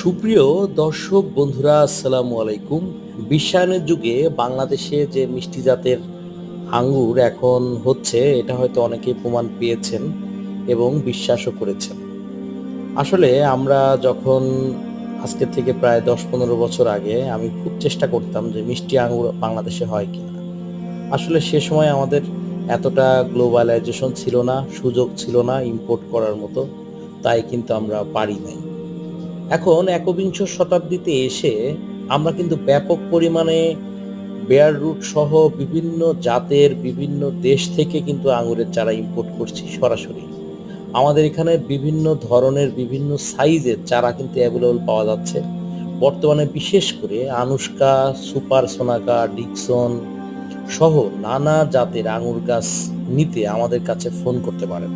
সুপ্রিয় দর্শক বন্ধুরা, আসসালামু আলাইকুম। বিশ্বায়নের যুগে বাংলাদেশে যে মিষ্টি জাতের আঙ্গুর এখন হচ্ছে, এটা হয়তো অনেকেই প্রমাণ পেয়েছেন এবং বিশ্বাসও করেছেন। আসলে আমরা যখন আজকে থেকে প্রায় ১০-১৫ বছর আগে আমি খুব চেষ্টা করতাম যে মিষ্টি আঙ্গুর বাংলাদেশে হয় কিনা। আসলে সে সময় আমাদের এতটা গ্লোবালাইজেশন ছিল না, সুযোগ ছিল না ইম্পোর্ট করার মতো। তাই কিন্তু আমরা পারি নাই। এখন একবিংশ শতাব্দীতে এসে আমরা কিন্তু ব্যাপক পরিমাণে বেয়ার রুট সহ বিভিন্ন জাতের বিভিন্ন দেশ থেকে কিন্তু আঙুরের চারা ইম্পোর্ট করছি সরাসরি। আমাদের এখানে বিভিন্ন ধরনের বিভিন্ন সাইজের চারা কিন্তু অ্যাভেলেবল পাওয়া যাচ্ছে। বর্তমানে বিশেষ করে আনুশকা, সুপার সোনাকা, ডিকসন সহ নানা জাতের আঙুর গাছ নিতে আমাদের কাছে ফোন করতে পারেন।